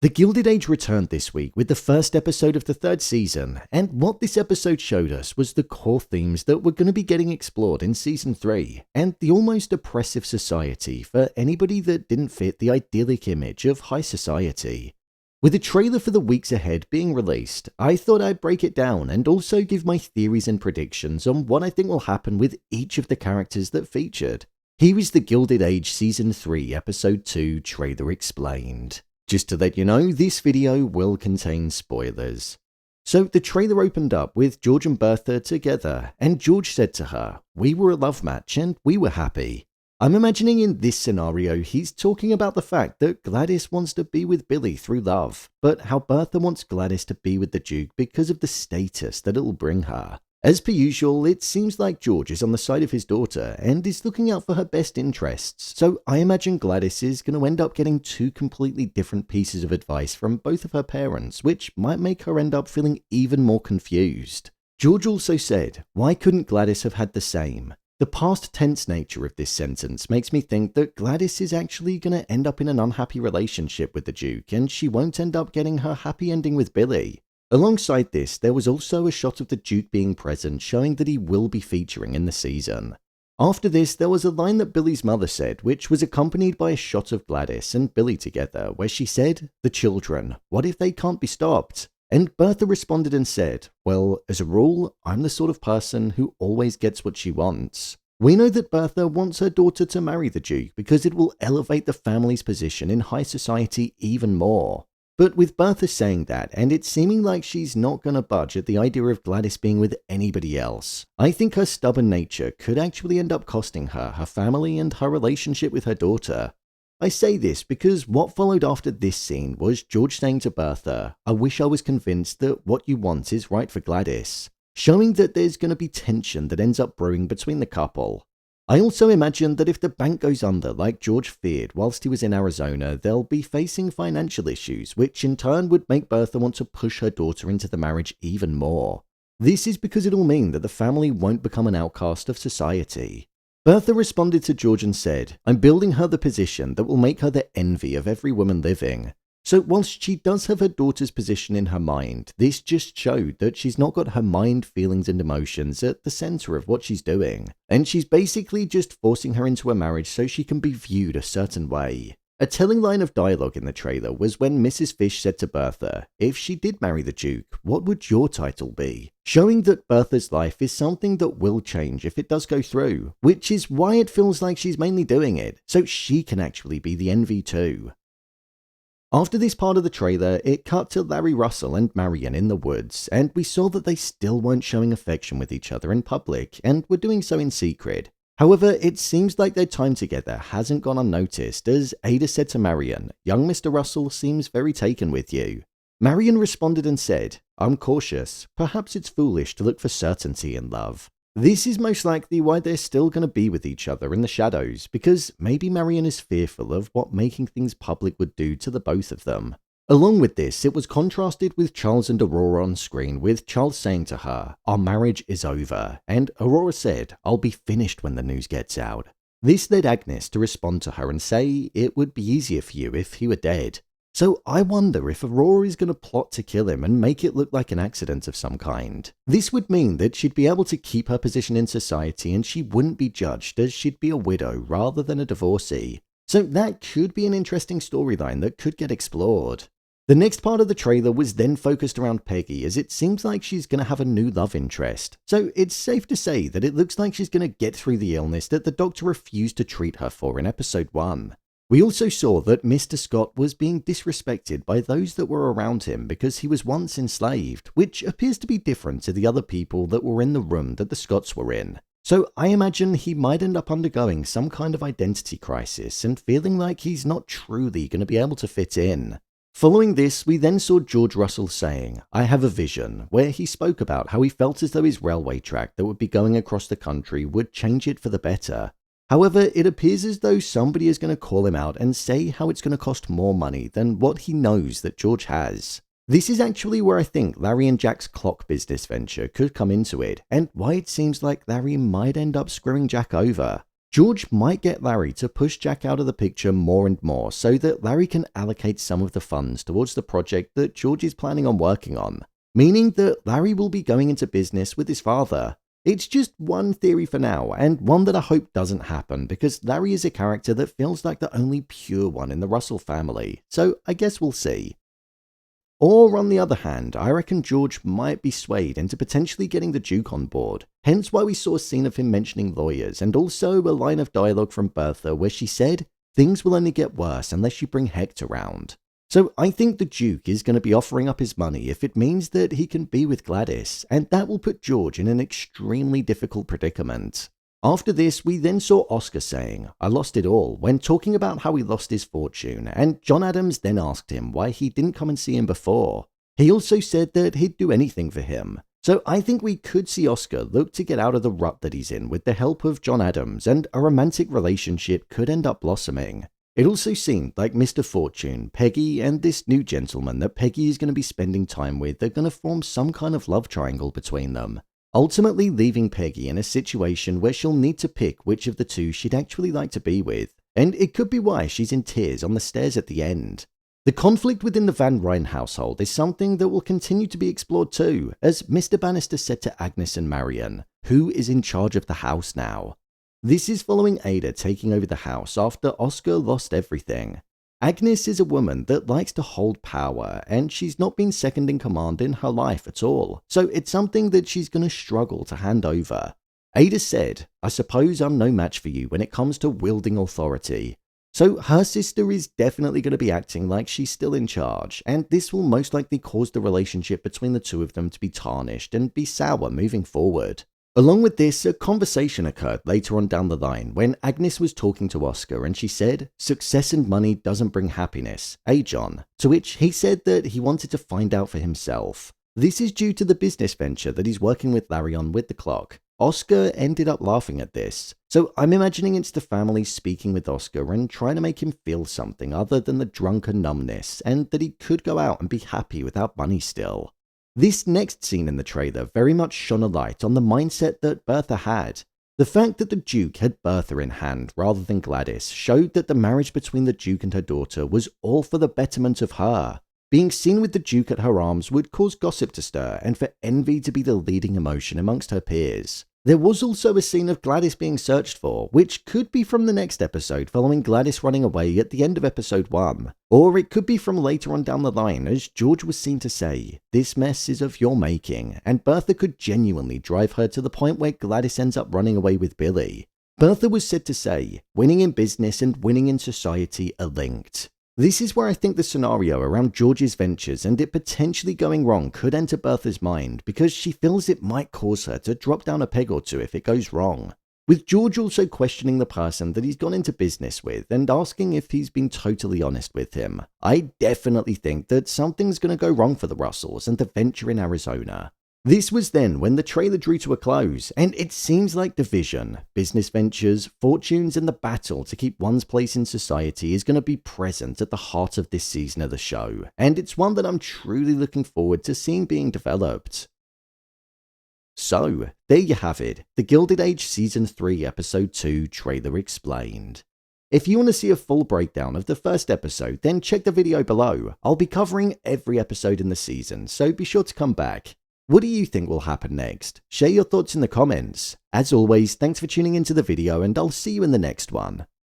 The Gilded Age returned this week with the first episode of the third season, and what this episode showed us was the core themes that were going to be getting explored in season 3, and the almost oppressive society for anybody that didn't fit the idyllic image of high society. With a trailer for the weeks ahead being released, I thought I'd break it down and also give my theories and predictions on what I think will happen with each of the characters that featured. Here is the Gilded Age Season 3 Episode 2 trailer explained. Just to let you know, this video will contain spoilers. So the trailer opened up with George and Bertha together, and George said to her, "We were a love match and we were happy." I'm imagining in this scenario he's talking about the fact that Gladys wants to be with Billy through love, but how Bertha wants Gladys to be with the Duke because of the status that it'll bring her. As per usual, it seems like George is on the side of his daughter and is looking out for her best interests, so I imagine Gladys is going to end up getting two completely different pieces of advice from both of her parents, which might make her end up feeling even more confused. George also said, "Why couldn't Gladys have had the same?" The past tense nature of this sentence makes me think that Gladys is actually going to end up in an unhappy relationship with the Duke, and she won't end up getting her happy ending with Billy. Alongside this, there was also a shot of the Duke being present, showing that he will be featuring in the season. After this, there was a line that Billy's mother said, which was accompanied by a shot of Gladys and Billy together, where she said, "The children, what if they can't be stopped?" And Bertha responded and said, "Well, as a rule, I'm the sort of person who always gets what she wants." We know that Bertha wants her daughter to marry the Duke because it will elevate the family's position in high society even more. But with Bertha saying that, and it seeming like she's not going to budge at the idea of Gladys being with anybody else, I think her stubborn nature could actually end up costing her her family and her relationship with her daughter. I say this because what followed after this scene was George saying to Bertha, "I wish I was convinced that what you want is right for Gladys," showing that there's going to be tension that ends up brewing between the couple. I also imagine that if the bank goes under like George feared whilst he was in Arizona, they'll be facing financial issues, which in turn would make Bertha want to push her daughter into the marriage even more. This is because it'll mean that the family won't become an outcast of society. Bertha responded to George and said, "I'm building her the position that will make her the envy of every woman living." So whilst she does have her daughter's position in her mind, this just showed that she's not got her mind, feelings and emotions at the center of what she's doing. And she's basically just forcing her into a marriage so she can be viewed a certain way. A telling line of dialogue in the trailer was when Mrs. Fish said to Bertha, "If she did marry the Duke, what would your title be?" Showing that Bertha's life is something that will change if it does go through, which is why it feels like she's mainly doing it, so she can actually be the envy too. After this part of the trailer, it cut to Larry Russell and Marian in the woods, and we saw that they still weren't showing affection with each other in public, and were doing so in secret. However, it seems like their time together hasn't gone unnoticed, as Ada said to Marian, "Young Mr. Russell seems very taken with you." Marian responded and said, "I'm cautious. Perhaps it's foolish to look for certainty in love." This is most likely why they're still going to be with each other in the shadows, because maybe Marian is fearful of what making things public would do to the both of them. Along with this, it was contrasted with Charles and Aurora on screen, with Charles saying to her, "Our marriage is over," and Aurora said, "I'll be finished when the news gets out." This led Agnes to respond to her and say, "It would be easier for you if he were dead." So I wonder if Aurora is going to plot to kill him and make it look like an accident of some kind. This would mean that she'd be able to keep her position in society and she wouldn't be judged, as she'd be a widow rather than a divorcee. So that could be an interesting storyline that could get explored. The next part of the trailer was then focused around Peggy, as it seems like she's going to have a new love interest. So it's safe to say that it looks like she's going to get through the illness that the doctor refused to treat her for in episode 1. We also saw that Mr. Scott was being disrespected by those that were around him because he was once enslaved, which appears to be different to the other people that were in the room that the Scotts were in. So I imagine he might end up undergoing some kind of identity crisis and feeling like he's not truly going to be able to fit in. Following this, we then saw George Russell saying, "I have a vision," where he spoke about how he felt as though his railway track that would be going across the country would change it for the better. However, it appears as though somebody is going to call him out and say how it's going to cost more money than what he knows that George has. This is actually where I think Larry and Jack's clock business venture could come into it, and why it seems like Larry might end up screwing Jack over. George might get Larry to push Jack out of the picture more and more so that Larry can allocate some of the funds towards the project that George is planning on working on, meaning that Larry will be going into business with his father. It's just one theory for now, and one that I hope doesn't happen because Larry is a character that feels like the only pure one in the Russell family, so I guess we'll see. Or on the other hand, I reckon George might be swayed into potentially getting the Duke on board, hence why we saw a scene of him mentioning lawyers and also a line of dialogue from Bertha where she said, "Things will only get worse unless you bring Hecht around." So I think the Duke is going to be offering up his money if it means that he can be with Gladys, and that will put George in an extremely difficult predicament. After this, we then saw Oscar saying, "I lost it all," when talking about how he lost his fortune, and John Adams then asked him why he didn't come and see him before. He also said that he'd do anything for him. So I think we could see Oscar look to get out of the rut that he's in with the help of John Adams, and a romantic relationship could end up blossoming. It also seemed like Mr. Fortune, Peggy, and this new gentleman that Peggy is going to be spending time with are going to form some kind of love triangle between them, ultimately leaving Peggy in a situation where she'll need to pick which of the two she'd actually like to be with, and it could be why she's in tears on the stairs at the end. The conflict within the Van Ryn household is something that will continue to be explored too, as Mr. Bannister said to Agnes and Marian, "Who is in charge of the house now?" This is following Ada taking over the house after Oscar lost everything. Agnes is a woman that likes to hold power, and she's not been second in command in her life at all, so it's something that she's going to struggle to hand over. Ada said, "I suppose I'm no match for you when it comes to wielding authority." So her sister is definitely going to be acting like she's still in charge, and this will most likely cause the relationship between the two of them to be tarnished and be sour moving forward. Along with this, a conversation occurred later on down the line when Agnes was talking to Oscar and she said, "Success and money doesn't bring happiness, eh, John?" To which he said that he wanted to find out for himself. This is due to the business venture that he's working with Larry on with the clock. Oscar ended up laughing at this, so I'm imagining it's the family speaking with Oscar and trying to make him feel something other than the drunken numbness, and that he could go out and be happy without money still. This next scene in the trailer very much shone a light on the mindset that Bertha had. The fact that the Duke had Bertha in hand rather than Gladys showed that the marriage between the Duke and her daughter was all for the betterment of her. Being seen with the Duke at her arms would cause gossip to stir and for envy to be the leading emotion amongst her peers. There was also a scene of Gladys being searched for, which could be from the next episode following Gladys running away at the end of episode 1. Or it could be from later on down the line as George was seen to say, "This mess is of your making," and Bertha could genuinely drive her to the point where Gladys ends up running away with Billy. Bertha was said to say, "Winning in business and winning in society are linked." This is where I think the scenario around George's ventures and it potentially going wrong could enter Bertha's mind because she feels it might cause her to drop down a peg or two if it goes wrong. With George also questioning the person that he's gone into business with and asking if he's been totally honest with him, I definitely think that something's going to go wrong for the Russells and the venture in Arizona. This was then when the trailer drew to a close, and it seems like division, business ventures, fortunes, and the battle to keep one's place in society is going to be present at the heart of this season of the show, and it's one that I'm truly looking forward to seeing being developed. So, there you have it, the Gilded Age Season 3 Episode 2 trailer explained. If you want to see a full breakdown of the first episode, then check the video below. I'll be covering every episode in the season, so be sure to come back. What do you think will happen next? Share your thoughts in the comments. As always, thanks for tuning into the video and I'll see you in the next one.